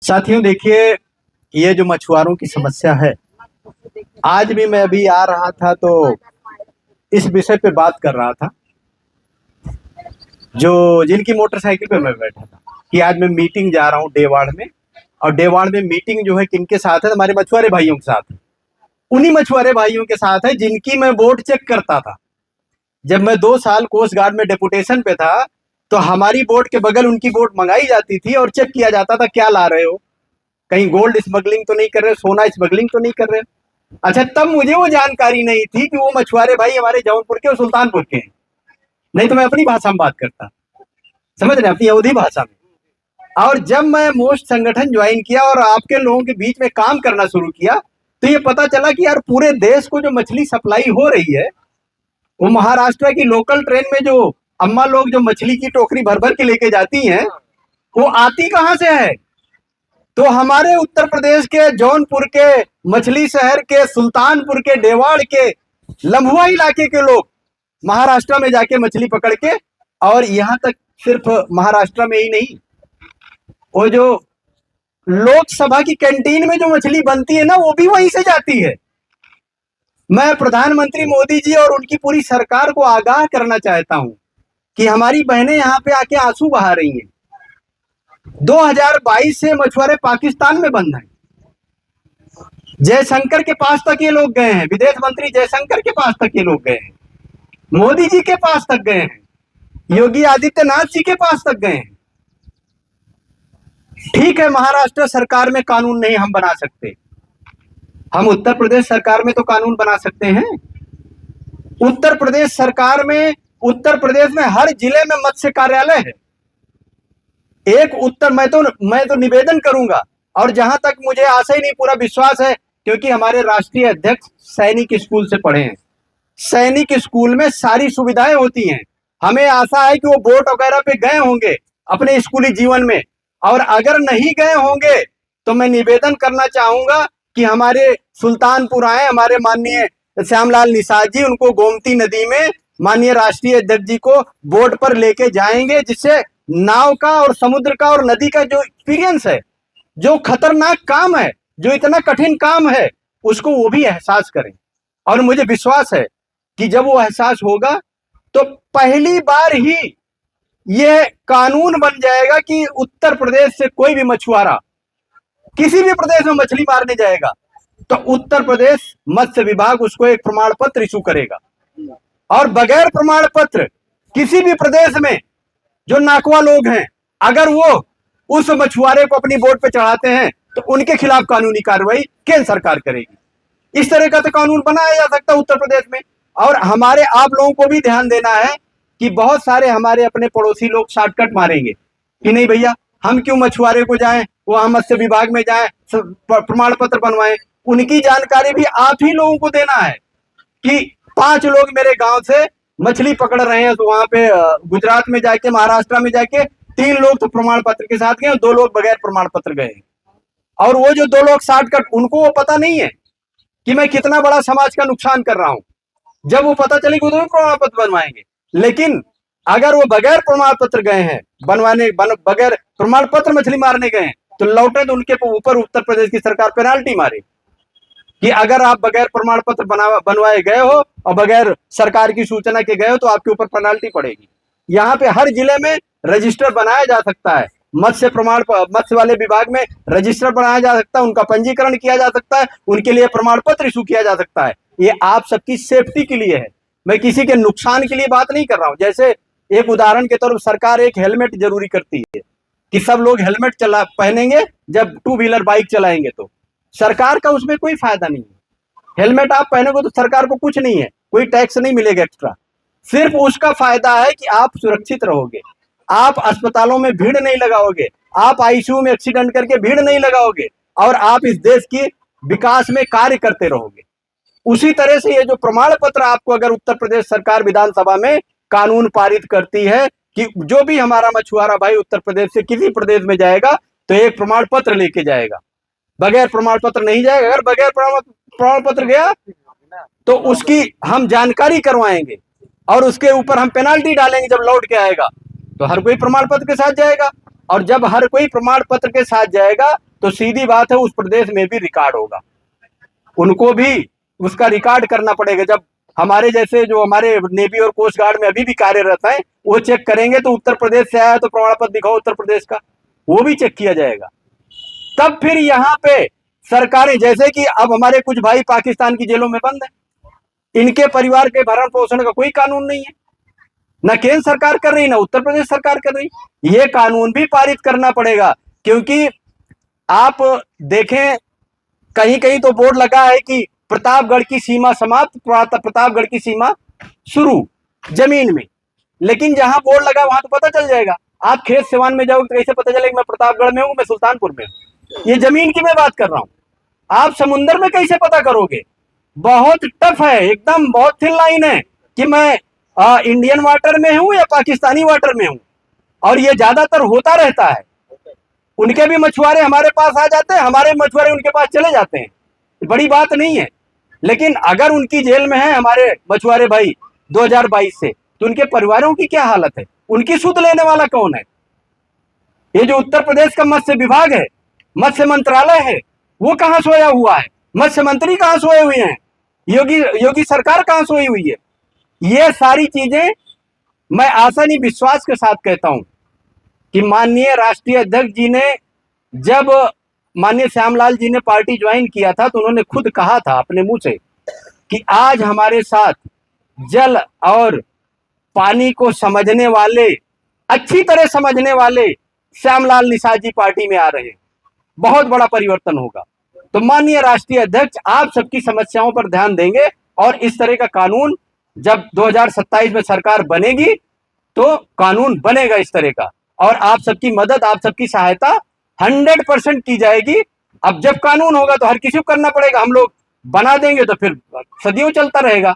साथियों देखिए, ये जो मछुआरों की समस्या है, आज भी मैं अभी आ रहा था तो इस विषय पे बात कर रहा था। जो जिनकी मोटरसाइकिल पे मैं बैठा था कि आज मैं मीटिंग जा रहा हूँ डेवाड़ में, और डेवाड़ में मीटिंग जो है किनके साथ है? हमारे मछुआरे भाइयों के साथ है। उन्हीं मछुआरे भाइयों के साथ है जिनकी मैं बोट चेक करता था। जब मैं 2 साल कोस्ट गार्ड में डेपुटेशन पे था तो हमारी बोट के बगल उनकी बोट मंगाई जाती थी और चेक किया जाता था, क्या ला रहे हो, कहीं गोल्ड स्मगलिंग तो नहीं कर रहे, सोना स्मगलिंग तो नहीं कर रहे। अच्छा, तब मुझे वो जानकारी नहीं थी कि वो मछुआरे भाई हमारे जौनपुर के और सुल्तानपुर के हैं। नहीं तो मैं अपनी भाषा में बात करता, समझ रहे, अपनी अवधी भाषा में। और जब मैं मोस्ट संगठन ज्वाइन किया और आपके लोगों के बीच में काम करना शुरू किया तो ये पता चला कि यार पूरे देश को जो मछली सप्लाई हो रही है, वो महाराष्ट्र की लोकल ट्रेन में जो अम्मा लोग जो मछली की टोकरी भर भर के लेके जाती हैं, वो आती कहां से है? तो हमारे उत्तर प्रदेश के जौनपुर के, मछली शहर के, सुल्तानपुर के, डेवाड़ के, लम्हुआ इलाके के लोग महाराष्ट्र में जाके मछली पकड़ के, और यहाँ तक सिर्फ महाराष्ट्र में ही नहीं, वो जो लोकसभा की कैंटीन में जो मछली बनती है ना, वो भी वहीं से जाती है। मैं प्रधानमंत्री मोदी जी और उनकी पूरी सरकार को आगाह करना चाहता हूं कि हमारी बहनें यहाँ पे आके आंसू बहा रही हैं। 2022 से मछुआरे पाकिस्तान में बंद हैं। जयशंकर के पास तक ये लोग गए हैं, विदेश मंत्री जयशंकर के पास तक ये लोग गए हैं, मोदी जी के पास तक गए हैं, योगी आदित्यनाथ जी के पास तक गए हैं। ठीक है, महाराष्ट्र सरकार में कानून नहीं हम बना सकते, हम उत्तर प्रदेश सरकार में तो कानून बना सकते हैं। उत्तर प्रदेश सरकार में, उत्तर प्रदेश में हर जिले में मत्स्य कार्यालय है। एक उत्तर मैं तो निवेदन करूंगा, और जहां तक मुझे आशा ही नहीं, पूरा विश्वास है, क्योंकि हमारे राष्ट्रीय अध्यक्ष सैनिक स्कूल से पढ़े हैं। सैनिक स्कूल में सारी सुविधाएं होती हैं। हमें आशा है कि वो बोट वगैरह पे गए होंगे अपने स्कूली जीवन में, और अगर नहीं गए होंगे तो मैं निवेदन करना चाहूंगा कि हमारे सुल्तानपुर आए, हमारे माननीय श्यामलाल निषाद जी उनको गोमती नदी में माननीय राष्ट्रीय अध्यक्ष जी को बोट पर लेके जाएंगे, जिससे नाव का और समुद्र का और नदी का जो एक्सपीरियंस है, जो खतरनाक काम है, जो इतना कठिन काम है, उसको वो भी एहसास करें। और मुझे विश्वास है कि जब वो एहसास होगा तो पहली बार ही ये कानून बन जाएगा कि उत्तर प्रदेश से कोई भी मछुआरा किसी भी प्रदेश में मछली मारने जाएगा तो उत्तर प्रदेश मत्स्य विभाग उसको एक प्रमाण पत्र इशू करेगा। और बगैर प्रमाण पत्र किसी भी प्रदेश में जो नाकवा लोग हैं, अगर वो उस मछुआरे को अपनी बोट पे चढ़ाते हैं तो उनके खिलाफ कानूनी कार्रवाई केंद्र सरकार करेगी। इस तरह का तो कानून बनाया जा सकता है उत्तर प्रदेश में। और हमारे आप लोगों को भी ध्यान देना है कि बहुत सारे हमारे अपने पड़ोसी लोग शॉर्टकट मारेंगे कि नहीं भैया, हम क्यों मछुआरे को जाएं, वहां मत्स्य विभाग में जाएं, प्रमाण पत्र बनवाएं। उनकी जानकारी भी आप ही लोगों को देना है कि 5 लोग मेरे गांव से मछली पकड़ रहे हैं, तो वहां पे गुजरात में जाके, महाराष्ट्र में जाके 3 लोग तो प्रमाण पत्र के साथ गए, 2 लोग बगैर प्रमाण पत्र गए। और वो जो 2 लोग शॉर्टकट, उनको वो पता नहीं है कि मैं कितना बड़ा समाज का नुकसान कर रहा हूं। जब वो पता चलेगा तो प्रमाण पत्र बनवाएंगे। लेकिन अगर वो बगैर प्रमाण पत्र गए हैं, बगैर प्रमाण पत्र मछली मारने गए हैं, तो लौटे तो उनके ऊपर उत्तर प्रदेश की सरकार पेनाल्टी मारे कि अगर आप बगैर प्रमाण पत्र बनवाए गए हो और बगैर सरकार की सूचना के गए हो तो आपके ऊपर पेनाल्टी पड़ेगी। यहाँ पे हर जिले में रजिस्टर बनाया जा सकता है, मत्स्य वाले विभाग में रजिस्टर बनाया जा सकता है, उनका पंजीकरण किया जा सकता है, उनके लिए प्रमाण पत्र इशू किया जा सकता है। ये आप सबकी सेफ्टी के लिए है, मैं किसी के नुकसान के लिए बात नहीं कर रहा हूं। जैसे एक उदाहरण के तौर पर सरकार एक हेलमेट जरूरी करती है कि सब लोग हेलमेट पहनेंगे जब 2 व्हीलर बाइक चलाएंगे, तो सरकार का उसमें कोई फायदा नहीं है। हेलमेट आप पहनोगे तो सरकार को कुछ नहीं है, कोई टैक्स नहीं मिलेगा एक्स्ट्रा। सिर्फ उसका फायदा है कि आप सुरक्षित रहोगे, आप अस्पतालों में भीड़ नहीं लगाओगे, आप आईसीयू में एक्सीडेंट करके भीड़ नहीं लगाओगे, और आप इस देश की विकास में कार्य करते रहोगे। उसी तरह से ये जो प्रमाण पत्र आपको अगर उत्तर प्रदेश सरकार विधानसभा में कानून पारित करती है कि जो भी हमारा मछुआरा भाई उत्तर प्रदेश से किसी प्रदेश में जाएगा तो एक प्रमाण पत्र लेके जाएगा, बगैर प्रमाण पत्र नहीं जाएगा। अगर बगैर प्रमाण पत्र गया तो उसकी हम जानकारी करवाएंगे और उसके ऊपर हम पेनाल्टी डालेंगे। जब लौट के आएगा तो हर कोई प्रमाण पत्र के साथ जाएगा, और जब हर कोई प्रमाण पत्र के साथ जाएगा तो सीधी बात है उस प्रदेश में भी रिकॉर्ड होगा, उनको भी उसका रिकॉर्ड करना पड़ेगा। जब हमारे जैसे जो हमारे नेवी और कोस्ट गार्ड में अभी भी कार्यरत हैं, वो चेक करेंगे तो उत्तर प्रदेश से आया तो प्रमाण पत्र दिखाओ उत्तर प्रदेश का, वो भी चेक किया जाएगा। तब फिर यहाँ पे सरकारें, जैसे कि अब हमारे कुछ भाई पाकिस्तान की जेलों में बंद है, इनके परिवार के भरण पोषण का कोई कानून नहीं है, न केंद्र सरकार कर रही, न उत्तर प्रदेश सरकार कर रही। ये कानून भी पारित करना पड़ेगा, क्योंकि आप देखें कहीं कहीं तो बोर्ड लगा है कि प्रतापगढ़ की सीमा समाप्त, प्रतापगढ़ की सीमा शुरू जमीन में, लेकिन जहां बोर्ड लगा वहां तो पता चल जाएगा। आप खेत सिवान में जाओगे तो कैसे पता चलेगा मैं प्रतापगढ़ में हूं, मैं सुल्तानपुर में हूं? ये जमीन की मैं बात कर रहा हूं। आप समुद्र में कैसे पता करोगे? बहुत टफ है, एकदम बहुत थिन लाइन है कि मैं इंडियन वाटर में हूं या पाकिस्तानी वाटर में हूं। और ये ज्यादातर होता रहता है, उनके भी मछुआरे हमारे पास आ जाते हैं, हमारे मछुआरे उनके पास चले जाते हैं, बड़ी बात नहीं है। लेकिन अगर उनकी जेल में है हमारे मछुआरे भाई 2022 से, तो उनके परिवारों की क्या हालत है? उनकी सुध लेने वाला कौन है? ये जो उत्तर प्रदेश का मत्स्य विभाग है, मत्स्य मंत्रालय है, वो कहां सोया हुआ है? मत्स्य मंत्री कहां सोए हुए हैं? योगी सरकार कहां सोई हुई है? ये सारी चीजें मैं आशा नहीं विश्वास के साथ कहता हूं कि माननीय राष्ट्रीय अध्यक्ष जी ने, जब माननीय श्यामलाल जी ने पार्टी ज्वाइन किया था तो उन्होंने खुद कहा था अपने मुंह से कि आज हमारे साथ जल और पानी को समझने वाले, अच्छी तरह समझने वाले श्यामलाल निषाद जी पार्टी में आ रहे हैं, बहुत बड़ा परिवर्तन होगा। तो माननीय राष्ट्रीय अध्यक्ष आप सबकी समस्याओं पर ध्यान देंगे और इस तरह का कानून जब 2027 में सरकार बनेगी तो कानून बनेगा इस तरह का, और आप सबकी मदद, आप सबकी सहायता 100% की जाएगी। अब जब कानून होगा तो हर किसी को करना पड़ेगा, हम लोग बना देंगे तो फिर सदियों चलता रहेगा।